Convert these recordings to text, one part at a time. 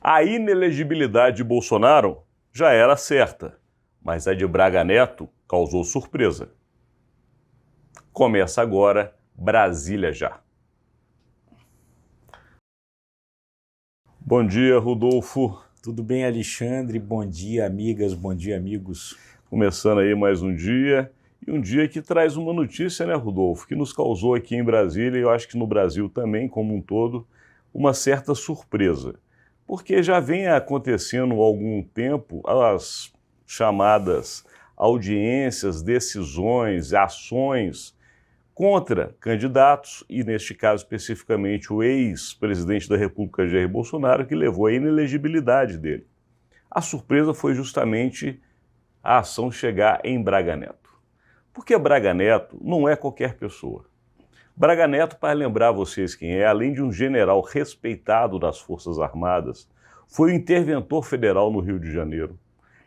A inelegibilidade de Bolsonaro já era certa, mas a de Braga Neto causou surpresa. Começa agora Brasília Já. Bom dia, Rodolfo. Tudo bem, Alexandre? Bom dia, amigas, bom dia, amigos. Começando aí mais um dia, e um dia que traz uma notícia, né, Rodolfo, que nos causou aqui em Brasília, e eu acho que no Brasil também, como um todo, uma certa surpresa. Porque já vem acontecendo há algum tempo as chamadas audiências, decisões, ações contra candidatos, e neste caso especificamente o ex-presidente da República, Jair Bolsonaro, que levou à inelegibilidade dele. A surpresa foi justamente a ação chegar em Braga Neto. Porque Braga Neto não é qualquer pessoa. Braga Neto, para lembrar vocês quem é, além de um general respeitado das Forças Armadas, foi o interventor federal no Rio de Janeiro.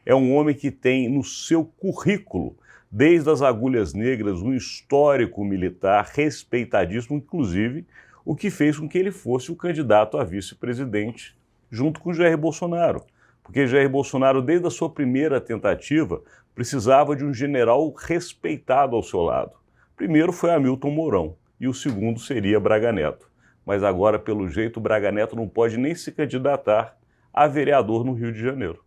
É um homem que tem no seu currículo, desde as agulhas negras, um histórico militar respeitadíssimo, inclusive o que fez com que ele fosse o candidato a vice-presidente junto com Jair Bolsonaro. Porque Jair Bolsonaro, desde a sua primeira tentativa, precisava de um general respeitado ao seu lado. Primeiro foi Hamilton Mourão e o segundo seria Braga Neto. Mas agora, pelo jeito, Braga Neto não pode nem se candidatar a vereador no Rio de Janeiro.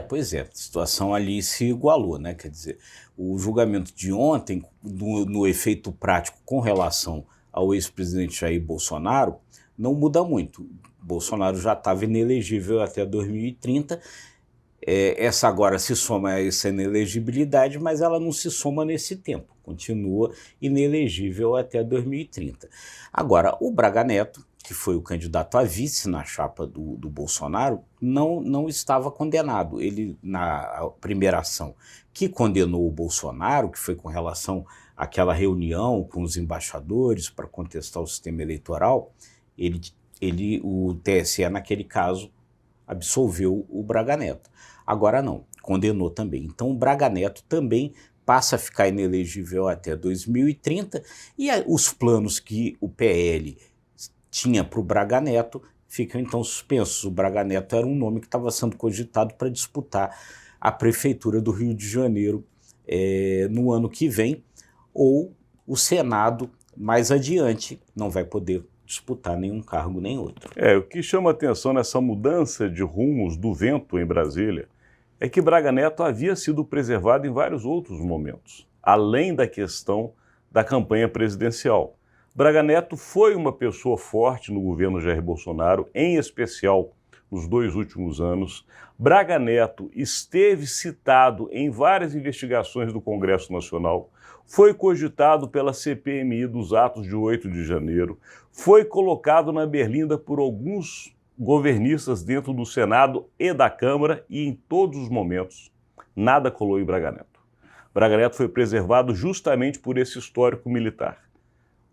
Pois é, a situação ali se igualou, né? Quer dizer, o julgamento de ontem, no efeito prático com relação ao ex-presidente Jair Bolsonaro, não muda muito. Bolsonaro já estava inelegível até 2030, essa agora se soma a essa inelegibilidade, mas ela não se soma nesse tempo, continua inelegível até 2030. Agora, o Braga Neto, que foi o candidato a vice na chapa do Bolsonaro, não estava condenado. Ele, na primeira ação que condenou o Bolsonaro, que foi com relação àquela reunião com os embaixadores para contestar o sistema eleitoral, o TSE, naquele caso, absolveu o Braga Neto. Agora não, condenou também. Então o Braga Neto também passa a ficar inelegível até 2030 e os planos que o PL tinha para o Braga Neto ficam então suspensos. O Braga Neto era um nome que estava sendo cogitado para disputar a prefeitura do Rio de Janeiro no ano que vem, ou o Senado mais adiante não vai poder disputar nenhum cargo nem outro. O que chama atenção nessa mudança de rumos do vento em Brasília é que Braga Neto havia sido preservado em vários outros momentos, além da questão da campanha presidencial. Braga Neto foi uma pessoa forte no governo Jair Bolsonaro, em especial nos 2 últimos anos. Braga Neto esteve citado em várias investigações do Congresso Nacional, foi cogitado pela CPMI dos atos de 8 de janeiro, foi colocado na berlinda por alguns governistas dentro do Senado e da Câmara, e em todos os momentos nada colou em Braga Neto. Braga Neto foi preservado justamente por esse histórico militar.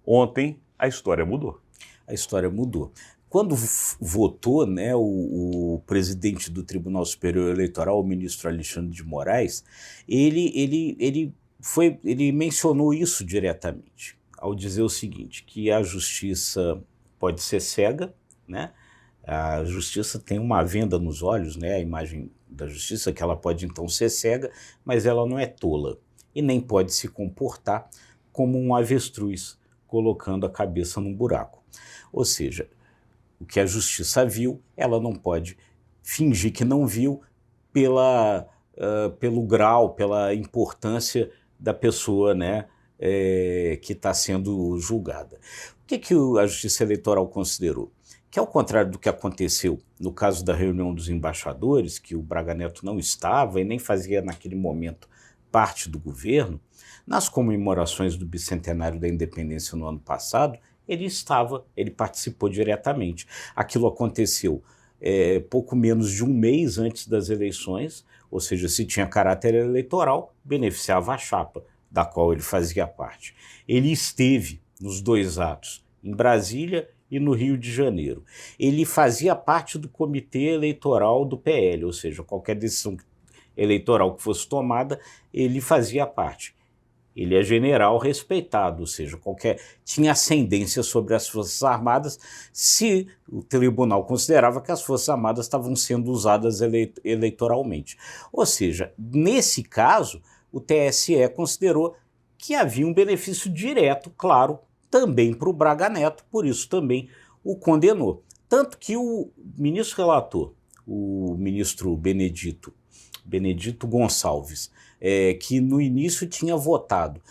Ontem a história mudou. A história mudou. Quando votou, né, o presidente do Tribunal Superior Eleitoral, o ministro Alexandre de Moraes, ele mencionou isso diretamente, ao dizer o seguinte, que a justiça pode ser cega, né? A justiça tem uma venda nos olhos, né? A imagem da justiça, que ela pode então ser cega, mas ela não é tola e nem pode se comportar como um avestruz colocando a cabeça num buraco. Ou seja, o que a justiça viu, ela não pode fingir que não viu pelo grau, pela importância da pessoa, né, que está sendo julgada. O que a Justiça Eleitoral considerou? Que, ao contrário do que aconteceu no caso da reunião dos embaixadores, que o Braga Neto não estava e nem fazia naquele momento parte do governo, nas comemorações do bicentenário da independência no ano passado, ele participou diretamente. Aquilo aconteceu pouco menos de um mês antes das eleições, ou seja, se tinha caráter eleitoral, beneficiava a chapa da qual ele fazia parte. Ele esteve nos 2 atos, em Brasília e no Rio de Janeiro. Ele fazia parte do comitê eleitoral do PL, ou seja, qualquer decisão eleitoral que fosse tomada, ele fazia parte. ele é general respeitado, ou seja, tinha ascendência sobre as Forças Armadas se o tribunal considerava que as Forças Armadas estavam sendo usadas eleitoralmente. Ou seja, nesse caso, o TSE considerou que havia um benefício direto, claro, também para o Braga Neto, por isso também o condenou. Tanto que o ministro relator, o ministro Benedito Gonçalves, que no início tinha votado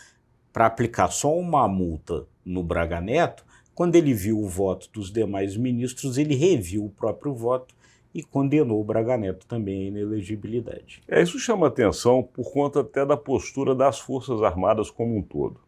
para aplicar só uma multa no Braga Neto, quando ele viu o voto dos demais ministros, ele reviu o próprio voto e condenou o Braga Neto também à inelegibilidade. Isso chama atenção por conta até da postura das Forças Armadas como um todo.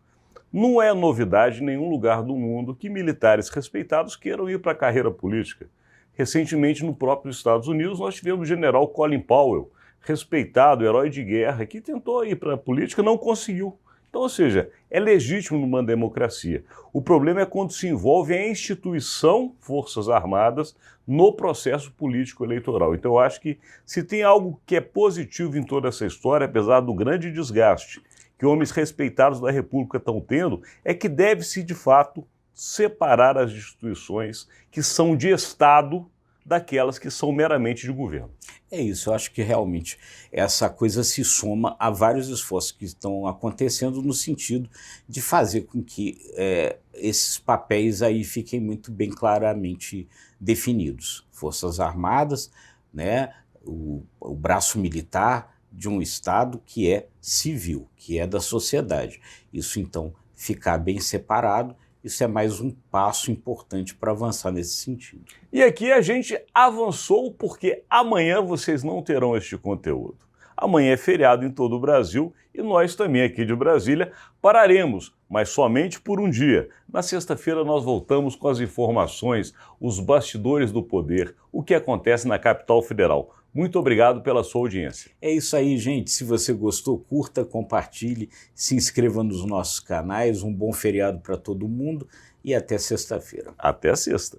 Não é novidade em nenhum lugar do mundo que militares respeitados queiram ir para a carreira política. Recentemente, no próprio Estados Unidos, nós tivemos o general Colin Powell, respeitado, herói de guerra, que tentou ir para a política e não conseguiu. Então, ou seja, é legítimo numa democracia. O problema é quando se envolve a instituição Forças Armadas no processo político eleitoral. Então, eu acho que se tem algo que é positivo em toda essa história, apesar do grande desgaste que homens respeitados da República estão tendo, é que deve-se, de fato, separar as instituições que são de Estado daquelas que são meramente de governo. É isso, eu acho que realmente essa coisa se soma a vários esforços que estão acontecendo no sentido de fazer com que esses papéis aí fiquem muito bem claramente definidos. Forças Armadas, né, o braço militar de um Estado que é civil, que é da sociedade. Isso, então, ficar bem separado, isso é mais um passo importante para avançar nesse sentido. E aqui a gente avançou porque amanhã vocês não terão este conteúdo. Amanhã é feriado em todo o Brasil e nós também aqui de Brasília pararemos, mas somente por um dia. Na sexta-feira nós voltamos com as informações, os bastidores do poder, o que acontece na capital federal. Muito obrigado pela sua audiência. É isso aí, gente. Se você gostou, curta, compartilhe, se inscreva nos nossos canais. Um bom feriado para todo mundo e até sexta-feira. Até sexta.